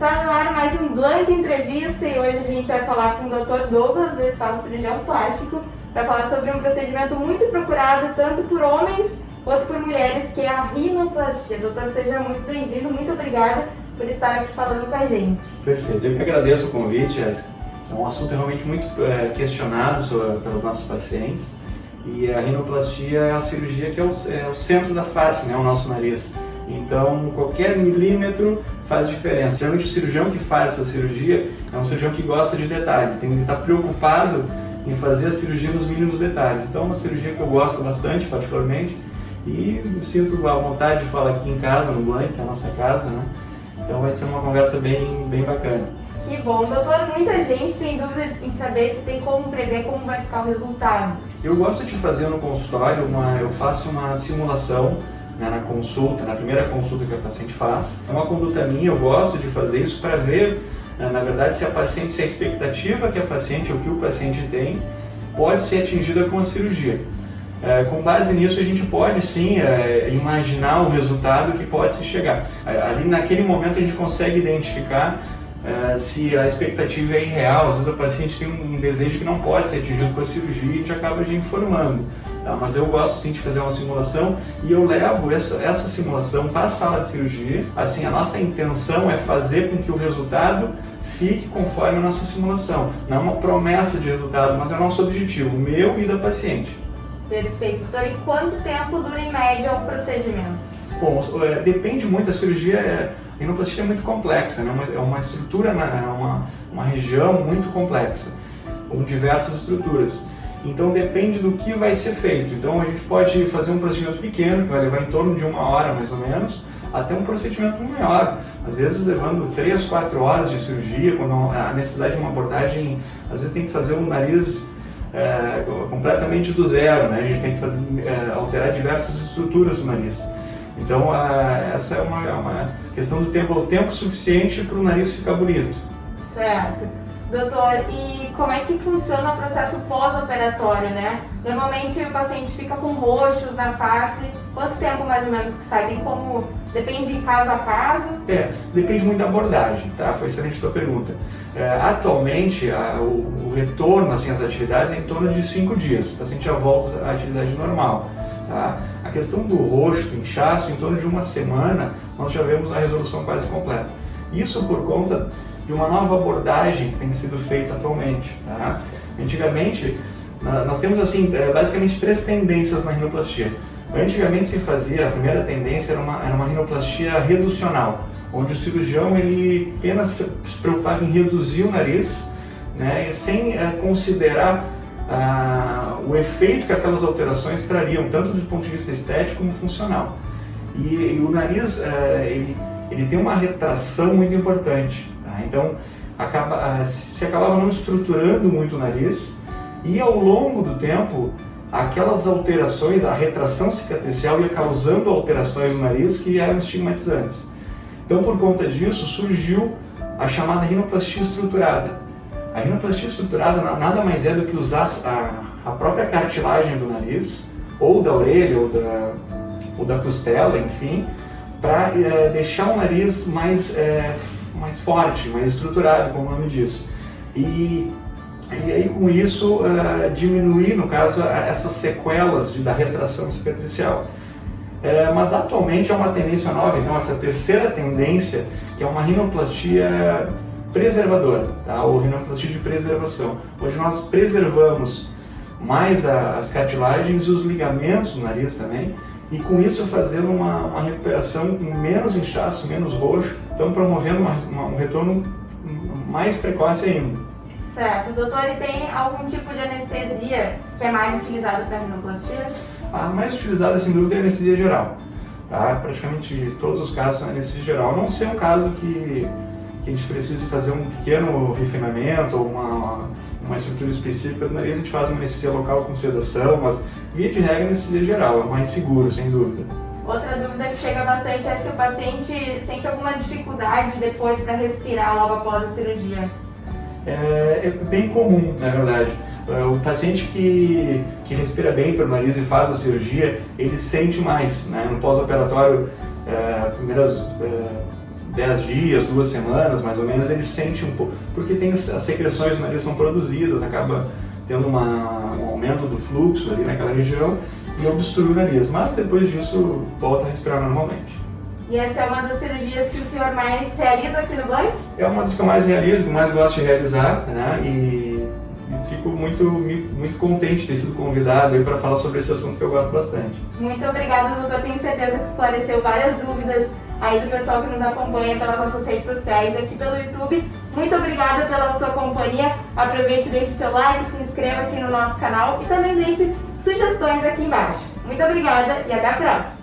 Está no ar mais um Blank Entrevista e hoje a gente vai falar com o Dr. Douglas Westphal, cirurgião plástico, para falar sobre um procedimento muito procurado tanto por homens quanto por mulheres, que é a rinoplastia. Doutor, seja muito bem-vindo, muito obrigada por estar aqui falando com a gente. Perfeito, eu que agradeço o convite, Jéssica. É um assunto realmente muito questionado pelos nossos pacientes, e a rinoplastia é a cirurgia que é o centro da face, né, o nosso nariz. Então, qualquer milímetro faz diferença. Geralmente o cirurgião que faz essa cirurgia é um cirurgião que gosta de detalhe, tem que estar preocupado em fazer a cirurgia nos mínimos detalhes. Então, é uma cirurgia que eu gosto bastante, particularmente, e me sinto à vontade de falar aqui em casa, no Blank, que é a nossa casa, né? Então vai ser uma conversa bem bacana. Que bom, doutor. Muita gente tem dúvida em saber se tem como prever como vai ficar o resultado. Eu gosto de fazer no consultório, eu faço uma simulação, né, na consulta, na primeira consulta que a paciente faz. É uma conduta minha, eu gosto de fazer isso para ver, na verdade, se a expectativa que a paciente ou que o paciente tem pode ser atingida com a cirurgia. Com base nisso, a gente pode sim imaginar o resultado que pode se chegar. Ali naquele momento a gente consegue identificar se a expectativa é irreal. Às vezes o paciente tem um desejo que não pode ser atingido com a cirurgia e a gente acaba já informando. Tá? Mas eu gosto sim de fazer uma simulação e eu levo essa simulação para a sala de cirurgia. Assim, a nossa intenção é fazer com que o resultado fique conforme a nossa simulação. Não é uma promessa de resultado, mas é o nosso objetivo, meu e da paciente. Perfeito. Doutor, e quanto tempo dura em média o procedimento? Bom, depende muito, a cirurgia, a rinoplastia é muito complexa, né? É uma estrutura, é uma região muito complexa, com diversas estruturas. Então depende do que vai ser feito. Então a gente pode fazer um procedimento pequeno, que vai levar em torno de 1 hora mais ou menos, até um procedimento maior, às vezes levando 3, 4 horas de cirurgia, quando a necessidade de uma abordagem, às vezes tem que fazer um nariz completamente do zero, né? A gente tem que alterar diversas estruturas do nariz. Então essa é uma questão do tempo, o tempo suficiente para o nariz ficar bonito. Certo. Doutor, e como é que funciona o processo pós-operatório, né? Normalmente o paciente fica com roxos na face. Quanto tempo mais ou menos que sai? Tem como... Depende de caso a caso? Depende muito da abordagem, tá? Foi excelente a tua pergunta. Atualmente, o retorno assim, às atividades é em torno de 5 dias. O paciente já volta à atividade normal. Tá? A questão do roxo, do inchaço, em torno de 1 semana, nós já vemos a resolução quase completa. Isso por conta de uma nova abordagem que tem sido feita atualmente. Tá? Antigamente, nós temos assim, basicamente 3 tendências na rinoplastia. Antigamente se fazia, a primeira tendência era uma rinoplastia reducional, onde o cirurgião ele apenas se preocupava em reduzir o nariz, né, e sem considerar o efeito que aquelas alterações trariam, tanto do ponto de vista estético como funcional. E o nariz ele tem uma retração muito importante, tá? Então se acabava não estruturando muito o nariz, e ao longo do tempo aquelas alterações, a retração cicatricial ia causando alterações no nariz que eram estigmatizantes. Então, por conta disso, surgiu a chamada rinoplastia estruturada. A rinoplastia estruturada nada mais é do que usar a própria cartilagem do nariz, ou da orelha, ou da costela, enfim, para deixar o nariz mais forte, mais estruturado, como o nome diz. E aí, com isso, diminuir, no caso, essas sequelas da retração cicatricial. Mas atualmente é uma tendência nova, então essa terceira tendência, que é uma rinoplastia preservadora, tá? Ou rinoplastia de preservação. Hoje nós preservamos mais as cartilagens e os ligamentos do nariz também, e com isso fazendo uma recuperação com menos inchaço, menos roxo, então promovendo um retorno mais precoce ainda. Certo. Doutor, e tem algum tipo de anestesia que é mais utilizada para a rinoplastia? A mais utilizada, sem dúvida, é a anestesia geral. Tá? Praticamente todos os casos são anestesia geral, a não ser um caso que a gente precise fazer um pequeno refinamento ou uma estrutura específica do nariz, a gente faz uma anestesia local com sedação, mas via de regra, anestesia geral, é mais seguro, sem dúvida. Outra dúvida que chega bastante é se o paciente sente alguma dificuldade depois para respirar logo após a cirurgia. É bem comum, na verdade. O paciente que respira bem pelo nariz e faz a cirurgia, ele sente mais, né? No pós-operatório, primeiras 10 dias, 2 semanas, mais ou menos, ele sente um pouco, porque tem as secreções do nariz são produzidas, acaba tendo um aumento do fluxo ali naquela região e obstrui o nariz, mas depois disso volta a respirar normalmente. E essa é uma das cirurgias que o senhor mais realiza aqui no Blank? É uma das que eu mais realizo, que eu mais gosto de realizar, né? E fico muito contente de ter sido convidado para falar sobre esse assunto que eu gosto bastante. Muito obrigada, doutor. Tenho certeza que esclareceu várias dúvidas aí do pessoal que nos acompanha pelas nossas redes sociais, aqui pelo YouTube. Muito obrigada pela sua companhia. Aproveite e deixe seu like, se inscreva aqui no nosso canal e também deixe sugestões aqui embaixo. Muito obrigada e até a próxima!